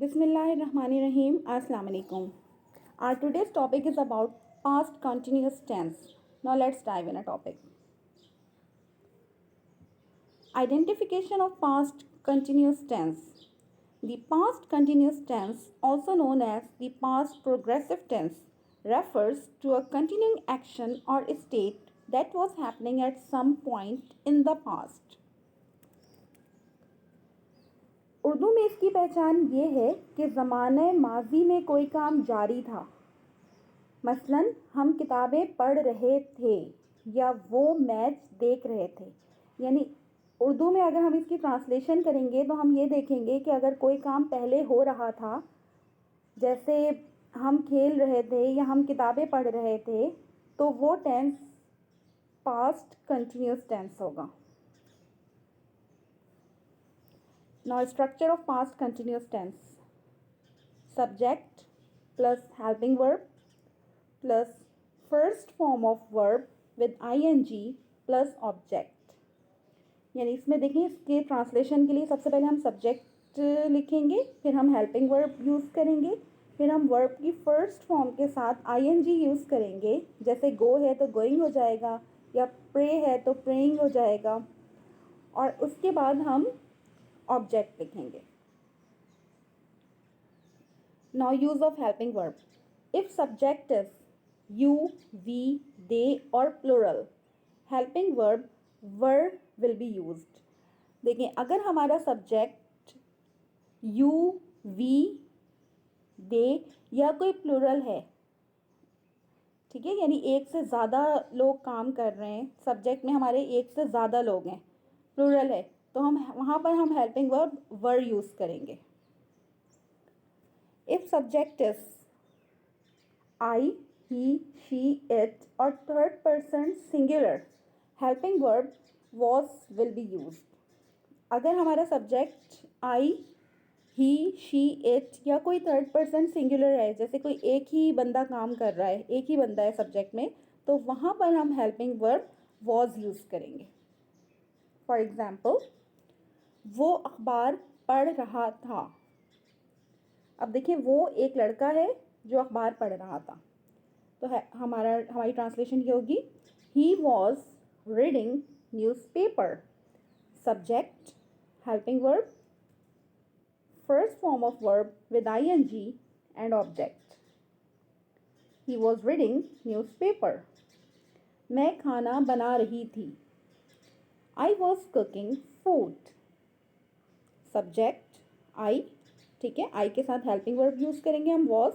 Bismillahirrahmanirrahim. Assalamu alaikum. Our today's topic is about past continuous tense. Now let's dive in a topic. Identification of past continuous tense. The past continuous tense, also known as the past progressive tense, refers to a continuing action or state that was happening at some point in the past. Urdu में इसकी पहचान ये है कि ज़माने माजी में कोई काम जारी था। मसलन हम किताबें पढ़ रहे थे या वो मैच देख रहे थे। यानी उर्दू में अगर हम इसकी ट्रांसलेशन करेंगे तो हम ये देखेंगे कि अगर कोई काम पहले हो रहा था, जैसे हम खेल रहे थे या हम किताबें पढ़ रहे थे, तो वो टेंस पास्ट कंटिन्यूस टेंस होगा। Now structure of past continuous tense. Subject plus helping verb plus first form of verb with ing plus object. यानी इसमें देखिए, इसके ट्रांसलेशन के लिए सबसे पहले हम सब्जेक्ट लिखेंगे, फिर हम हेल्पिंग वर्ब यूज़ करेंगे, फिर हम वर्ब की फर्स्ट फॉर्म के साथ ing यूज़ करेंगे। जैसे गो है तो गोइंग हो जाएगा, या प्रे है तो प्रेइंग हो जाएगा, और उसके बाद हम ऑब्जेक्ट लिखेंगे। Now use of helping verb. If subject is you, we, they or plural, helping verb were will be used. देखिए, अगर हमारा सब्जेक्ट you, we, they या कोई प्लूरल है, ठीक है, यानी एक से ज़्यादा लोग काम कर रहे हैं, सब्जेक्ट में हमारे एक से ज़्यादा लोग हैं, प्लूरल है, तो हम वहाँ पर हम हेल्पिंग वर्ब वर यूज़ करेंगे। If subject is I, he, she, it और third person singular, helping verb was will be used. अगर हमारा subject I, he, she, it या कोई थर्ड पर्सन सिंगुलर है, जैसे कोई एक ही बंदा काम कर रहा है, एक ही बंदा है सब्जेक्ट में, तो वहाँ पर हम हेल्पिंग वर्ब was यूज़ करेंगे। फॉर एग्जाम्पल, वो अखबार पढ़ रहा था। अब देखिए, वो एक लड़का है जो अखबार पढ़ रहा था, तो है हमारी ट्रांसलेशन ये होगी, he was reading newspaper. Subject, helping verb, first form of verb with ing and object. He was reading newspaper. मैं खाना बना रही थी। आई was cooking food. Subject I, ठीक है, आई के साथ हेल्पिंग वर्ब यूज़ करेंगे हम was,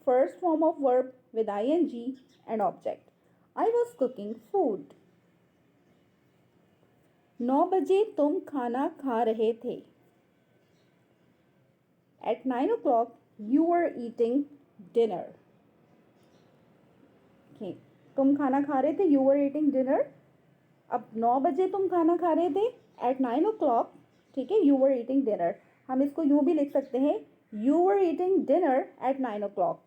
first form of verb with ing and object. I was cooking food. 9 बजे तुम खाना खा रहे थे। At 9 o'clock you were eating dinner. तुम खाना खा रहे थे, यू वर ईटिंग डिनर। अब 9 बजे तुम खाना खा रहे थे, एट 9 o'clock, ठीक है, यू वर ईटिंग डिनर। हम इसको यूँ भी लिख सकते हैं, you were eating dinner eight 9 o'clock।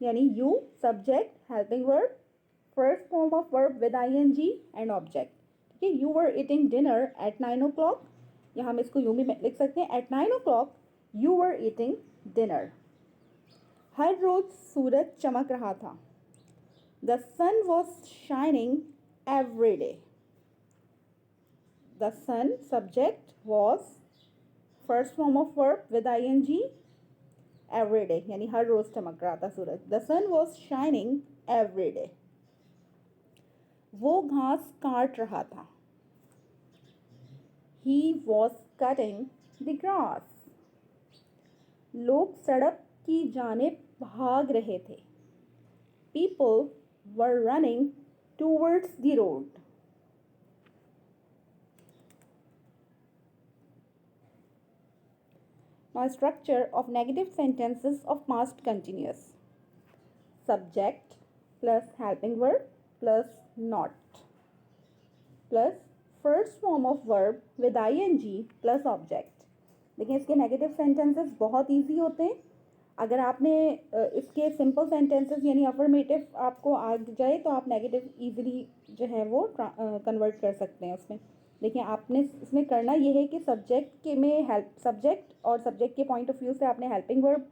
यानी you subject, helping verb, first form of verb with ing and object, ठीक है, you were eating dinner eight 9 o'clock, या हम इसको यूँ भी लिख सकते हैं, at 9 o'clock you were eating dinner. हर रोज सूरज चमक रहा था। The sun was shining every day. The sun subject was, first form of verb with ing every day, यानी हर रोज चमक रहा था सूरज। The sun was shining every day. वो घास काट रहा था। He was cutting the grass. लोग सड़क की जानिब भाग रहे थे। People were running towards the road. Now structure of negative sentences of past continuous. Subject plus helping verb plus not plus first form of verb with ing plus object. देखिए, इसके negative sentences बहुत easy होते हैं। अगर आपने इसके simple sentences यानी affirmative आपको आ जाए तो आप नेगेटिव इजीली जो है वो कन्वर्ट कर सकते हैं उसमें। देखिए आपने इसमें करना ये है कि सब्जेक्ट के में हेल्प, सब्जेक्ट और सब्जेक्ट के पॉइंट ऑफ व्यू से आपने हेल्पिंग वर्ब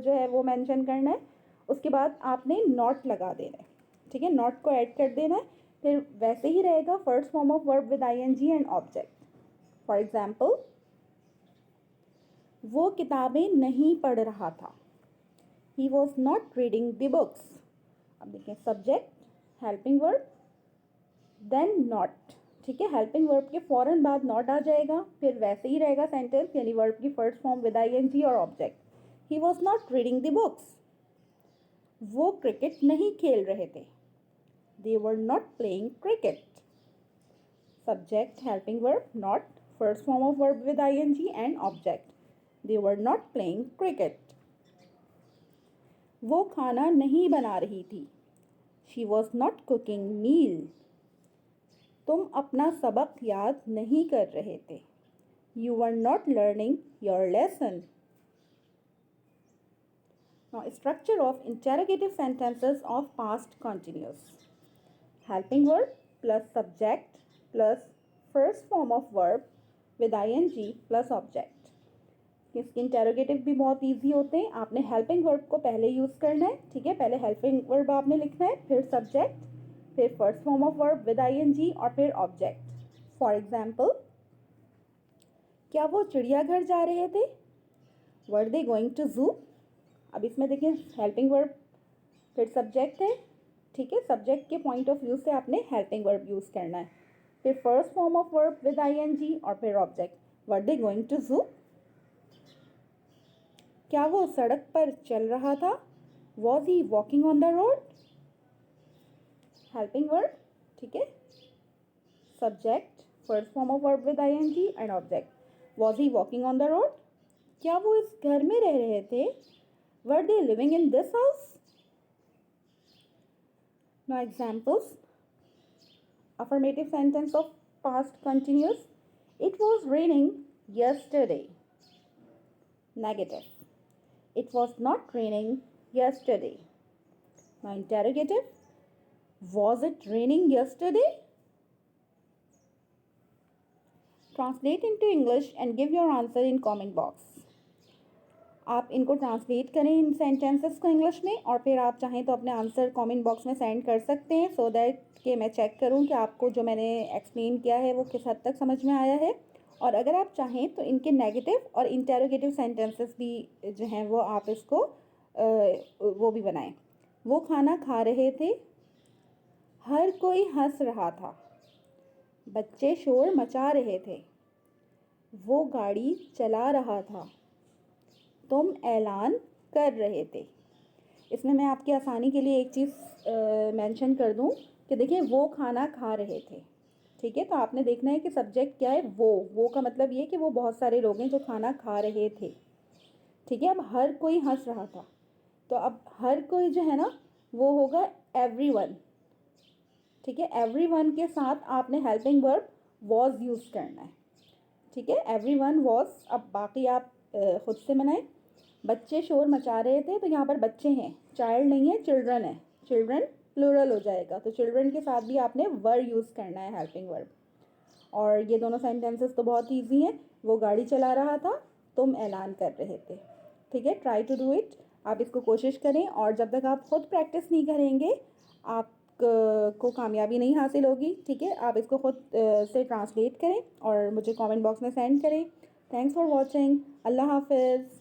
जो है वो मेंशन करना है। उसके बाद आपने नॉट लगा देना है, ठीक है, नॉट को ऐड कर देना है। फिर वैसे ही रहेगा first form of verb with ING and object. For example, वो किताबें नहीं पढ़ रहा था, he was not reading the books. अब देखिए subject, helping verb, then not, ठीक है, हेल्पिंग वर्ब के फ़ौरन बाद नॉट आ जाएगा, फिर वैसे ही रहेगा सेंटेंस, यानी वर्ब की फर्स्ट फॉर्म विद आईएनजी और object. He was not reading the books, वो क्रिकेट नहीं खेल रहे थे, they were not playing cricket. Subject, helping verb, not, first form of verb with ING and object, they were not playing cricket. वो खाना नहीं बना रही थी, she was not cooking meal. तुम अपना सबक याद नहीं कर रहे थे, you were not learning your lesson. Now, structure of interrogative sentences of past continuous. Helping verb plus subject plus first form of verb with ing plus object. इसके interrogative भी बहुत इजी होते हैं। आपने हेल्पिंग वर्ब को पहले use करना है, ठीक है, पहले हेल्पिंग वर्ब आपने लिखना है, फिर सब्जेक्ट, फिर first form of verb with ING और फिर ऑब्जेक्ट। फॉर एग्जाम्पल, क्या वो चिड़ियाघर जा रहे थे, वर दे गोइंग टू जू। अब इसमें देखिए हेल्पिंग वर्ब फिर सब्जेक्ट है, ठीक है, सब्जेक्ट के पॉइंट ऑफ व्यू से आपने हेल्पिंग वर्ब यूज़ करना है, फिर first form of verb with ING और फिर object. Were they going to zoo. क्या वो सड़क पर चल रहा था, was he walking on the road. Helping verb, ठीक है, subject, first form of verb with ING and object, was he walking on the road. क्या वो इस घर में रह रहे थे, were they living in this house. Now examples, affirmative sentence of past continuous, it was raining yesterday. Negative, it was not raining yesterday. Now interrogative, was it raining yesterday? Translate into English and give your answer in comment box. आप इनको translate करें इन sentences को English में, और फिर आप चाहें तो अपने आंसर कमेंट बॉक्स में सेंड कर सकते हैं, सो दैट कि मैं चेक करूं कि आपको जो मैंने एक्सप्लेन किया है वो किस हद तक समझ में आया है। और अगर आप चाहें तो इनके नेगेटिव और इंटेरोगेटिव सेंटेंसेस भी जो हैं वो आप इसको वो भी बनाएं। वो खाना खा रहे थे, हर कोई हंस रहा था, बच्चे शोर मचा रहे थे, वो गाड़ी चला रहा था, तुम ऐलान कर रहे थे। इसमें मैं आपकी आसानी के लिए एक चीज़ मेंशन कर दूं कि देखिए वो खाना खा रहे थे, ठीक है, तो आपने देखना है कि सब्जेक्ट क्या है, वो का मतलब ये कि वो बहुत सारे लोग हैं जो खाना खा रहे थे, ठीक है। अब हर कोई हंस रहा था, तो अब हर कोई जो है ना वो होगा एवरीवन, ठीक है, एवरीवन के साथ आपने हेल्पिंग वर्ब वॉज यूज़ करना है, ठीक है, एवरीवन वॉज। अब बाकी आप खुद से बनाएं। बच्चे शोर मचा रहे थे, तो यहाँ पर बच्चे हैं, चाइल्ड नहीं है, चिल्ड्रन है, चिल्ड्रन प्लूरल हो जाएगा, तो चिल्ड्रन के साथ भी आपने वर यूज़ करना है, हेल्पिंग वर्ब। और ये दोनों सेंटेंसेस तो बहुत ईजी हैं। वो गाड़ी चला रहा था, तुम ऐलान कर रहे थे, ठीक है। ट्राई टू डू इट, आप इसको कोशिश करें, और जब तक आप खुद प्रैक्टिस नहीं करेंगे आप को कामयाबी नहीं हासिल होगी, ठीक है। आप इसको खुद से ट्रांसलेट करें और मुझे कमेंट बॉक्स में सेंड करें। Thanks for watching. अल्लाह हाफिज़।